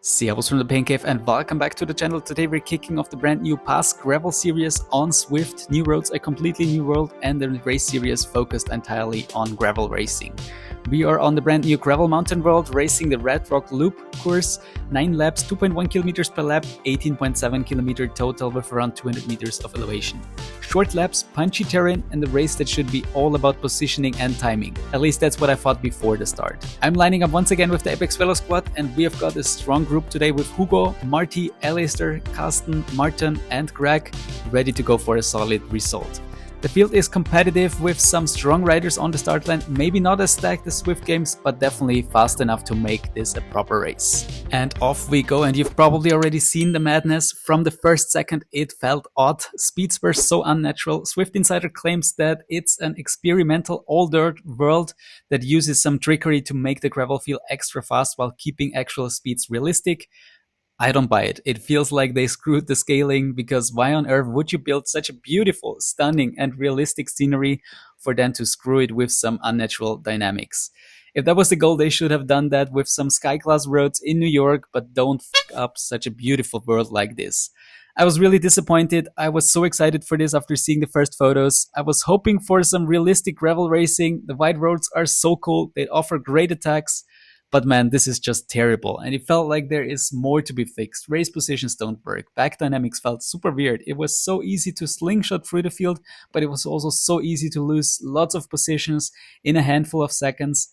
Servus from the Pain Cave and welcome back to the channel. Today we're kicking off the brand new Pass Gravel series on Zwift. New roads, a completely new world, and the race series focused entirely on gravel racing. We are on the brand new Gravel Mountain World, racing the Red Rock Loop course, 9 laps, 2.1 kilometers per lap, 18.7 kilometer total with around 200 meters of elevation. Short laps, punchy terrain, and a race that should be all about positioning and timing. At least that's what I thought before the start. I'm lining up once again with the A-PEX Velo squad, and we have got a strong group today with Hugo, Marty, Alistair, Carsten, Martin, and Greg, ready to go for a solid result. The field is competitive with some strong riders on the start line, maybe not as stacked as Zwift games, but definitely fast enough to make this a proper race. And off we go, and you've probably already seen the madness. From the first second it felt odd, speeds were so unnatural. Zwift Insider claims that it's an experimental all-dirt world that uses some trickery to make the gravel feel extra fast while keeping actual speeds realistic. I don't buy it. It feels like they screwed the scaling, because why on earth would you build such a beautiful, stunning, and realistic scenery for them to screw it with some unnatural dynamics? If that was the goal, they should have done that with some sky class roads in New York, but don't fuck up such a beautiful world like this. I was really disappointed. I was so excited for this after seeing the first photos. I was hoping for some realistic gravel racing. The wide roads are so cool. They offer great attacks. But man, this is just terrible. And it felt like there is more to be fixed. Race positions don't work. Back dynamics felt super weird. It was so easy to slingshot through the field, but it was also so easy to lose lots of positions in a handful of seconds.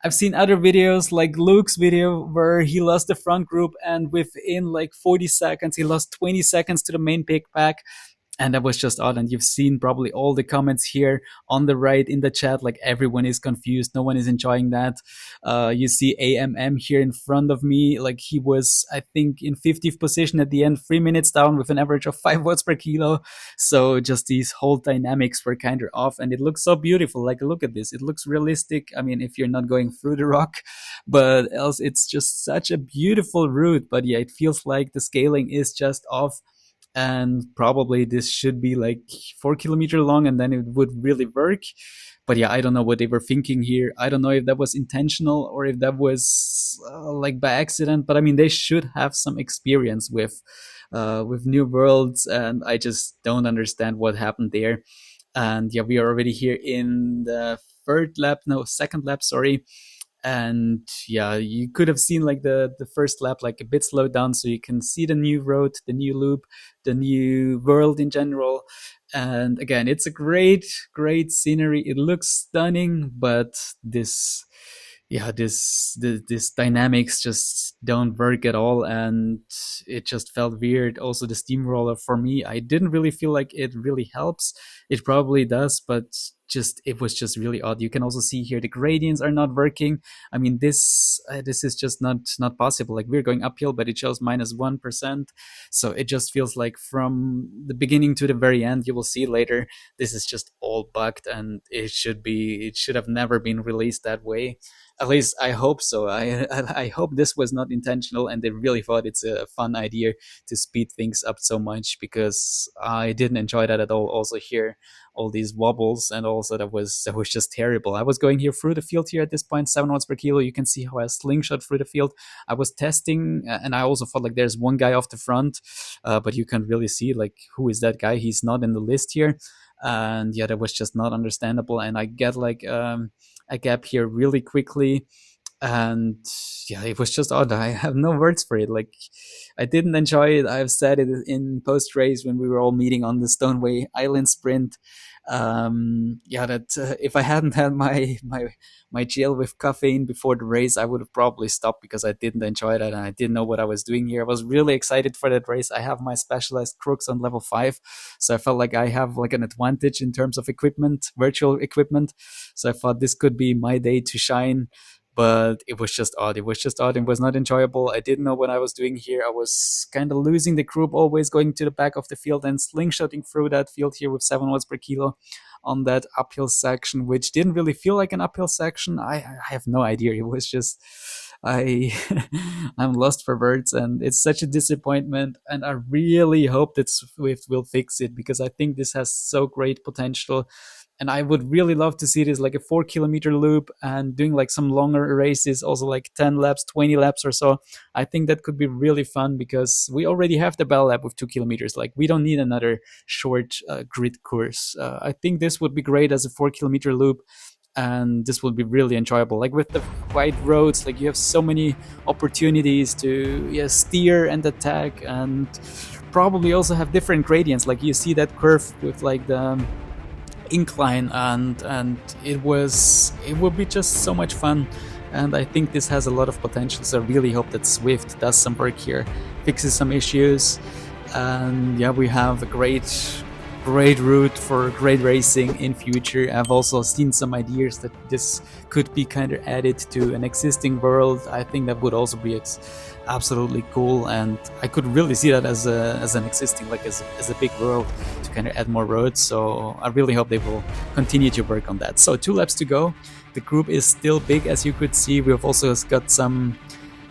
I've seen other videos like Luke's video where he lost the front group and within like 40 seconds, he lost 20 seconds to the main pick pack. And that was just odd. And you've seen probably all the comments here on the right in the chat, like everyone is confused, no one is enjoying that. You see AMM here in front of me, like he was, I think, in 50th position at the end, 3 minutes down with an average of 5 watts per kilo. So just these whole dynamics were kind of off, and it looks so beautiful. Like, look at this, it looks realistic. I mean, if you're not going through the rock, but else it's just such a beautiful route. But yeah, it feels like the scaling is just off, and probably this should be like 4 kilometers long and then it would really work. But yeah, I don't know what they were thinking here. I don't know if that was intentional or if that was like by accident, but I mean, they should have some experience with new worlds, and I just don't understand what happened there. And yeah, we are already here in the second lap, sorry. And yeah, you could have seen like the first lap like a bit slowed down, so you can see the new road, the new loop, the new world in general. And again, it's a great scenery, it looks stunning, but this dynamics just don't work at all, and it just felt weird. Also, the steamroller, for me, I didn't really feel like it really helps. It probably does, but just it was just really odd. You can also see here the gradients are not working. I mean, this is just not possible. Like, we're going uphill, but it shows -1%. So it just feels like from the beginning to the very end, you will see later, this is just all bugged, and it should have never been released that way. At least I hope so. I hope this was not intentional and they really thought it's a fun idea to speed things up so much, because I didn't enjoy that at all. Also here, all these wobbles, and also that was just terrible. I was going here through the field here at this point, 7 watts per kilo. You can see how I slingshot through the field. I was testing, and I also thought like there's one guy off the front, but you can't really see like who is that guy. He's not in the list here, and yeah, that was just not understandable. And I get like a gap here really quickly, and yeah, it was just odd. I have no words for it. Like, I didn't enjoy it. I've said it in post race when we were all meeting on the Stoneway Island sprint. Yeah, that if I hadn't had my gel with caffeine before the race, I would have probably stopped, because I didn't enjoy that and I didn't know what I was doing here. I was really excited for that race. I have my specialized crooks on level 5, so I felt like I have like an advantage in terms of equipment, virtual equipment. So I thought this could be my day to shine, but it was just odd. It was just odd. It was not enjoyable. I didn't know what I was doing here. I was kind of losing the group, always going to the back of the field and slingshotting through that field here with 7 watts per kilo on that uphill section, which didn't really feel like an uphill section. I have no idea. It was just, I I'm lost for words, and it's such a disappointment. And I really hope that Swift will fix it, because I think this has so great potential. And I would really love to see this like a 4 kilometer loop and doing like some longer races, also like 10 laps, 20 laps or so. I think that could be really fun because we already have the Bell Lab with 2 kilometers. Like we don't need another short grid course. I think this would be great as a 4 kilometer loop, and this will be really enjoyable. Like with the wide roads, like you have so many opportunities to steer and attack, and probably also have different gradients. Like you see that curve with like the incline, and it would be just so much fun. And I think this has a lot of potential, so I really hope that Zwift does some work here, fixes some issues, and yeah, we have a great route for great racing in future. I've also seen some ideas that this could be kind of added to an existing world. I think that would also be absolutely cool, and I could really see that as an existing, like as a big world to kind of add more roads. So I really hope they will continue to work on that. So 2 laps to go. The group is still big, as you could see. We've also got some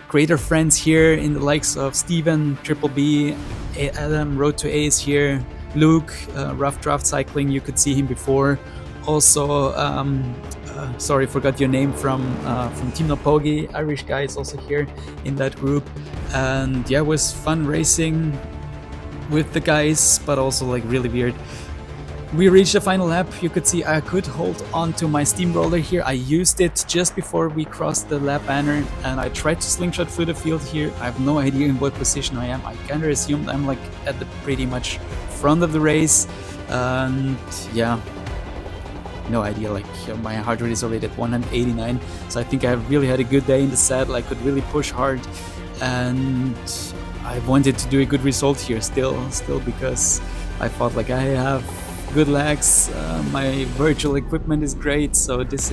greater friends here in the likes of Steven, Triple B, Adam, Road to A is here, Luke, Rough Draft Cycling, you could see him before. Also, sorry, forgot your name, from Team Nopogi, Irish guy is also here in that group. And yeah, it was fun racing with the guys, but also like really weird. We reached the final lap. You could see I could hold on to my steamroller here. I used it just before we crossed the lap banner, and I tried to slingshot through the field here. I have no idea in what position I am. I kind of assumed I'm like at the pretty much front of the race, and yeah, no idea. Like my heart rate is already at 189, so I think I really had a good day in the saddle. I could really push hard, and I wanted to do a good result here still because I thought like I have good legs, my virtual equipment is great, so this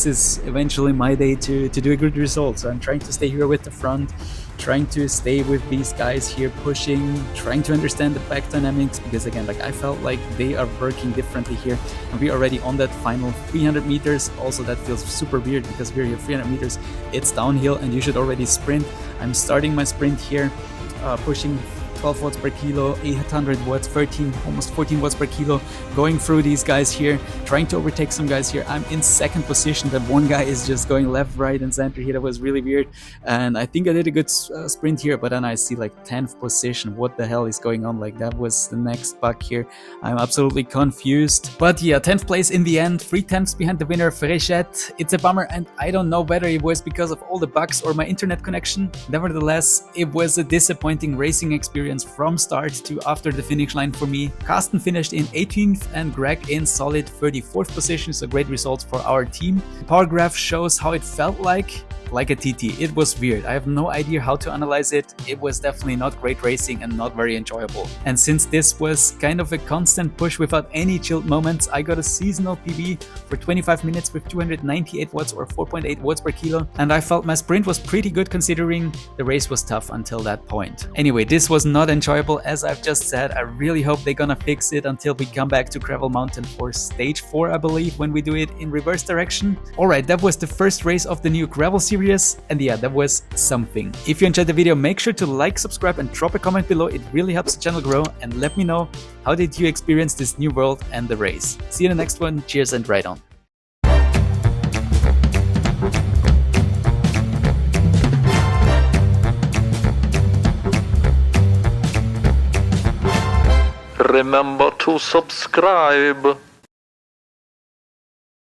is eventually my day to do a good result. So I'm trying to stay here with the front, trying to stay with these guys here, pushing, trying to understand the back dynamics, because again, like I felt like they are working differently here, and we're already on that final 300 meters. Also, that feels super weird because we're here 300 meters, it's downhill, and you should already sprint. I'm starting my sprint here, pushing 12 watts per kilo, 800 watts, almost 14 watts per kilo, going through these guys here, trying to overtake some guys here. I'm in second position. That one guy is just going left, right, and center here. That was really weird. And I think I did a good sprint here, but then I see like 10th position. What the hell is going on? Like that was the next bug here. I'm absolutely confused. But yeah, 10th place in the end, 3 tenths behind the winner, Frechette. It's a bummer, and I don't know whether it was because of all the bugs or my internet connection. Nevertheless, it was a disappointing racing experience from start to after the finish line for me. Carsten finished in 18th and Greg in solid 34th position, so great results for our team. The power graph shows how it felt like a TT. It was weird. I have no idea how to analyze it. It was definitely not great racing and not very enjoyable. And since this was kind of a constant push without any chilled moments, I got a seasonal PB for 25 minutes with 298 watts or 4.8 watts per kilo. And I felt my sprint was pretty good considering the race was tough until that point. Anyway, this was not enjoyable, as I've just said. I really hope they're gonna fix it until we come back to Gravel Mountain for stage 4, I believe, when we do it in reverse direction. Alright, that was the first race of the new Gravel series. And yeah, that was something. If you enjoyed the video, make sure to like, subscribe, and drop a comment below. It really helps the channel grow. And let me know, how did you experience this new world and the race? See you in the next one. Cheers and ride on. Remember to subscribe.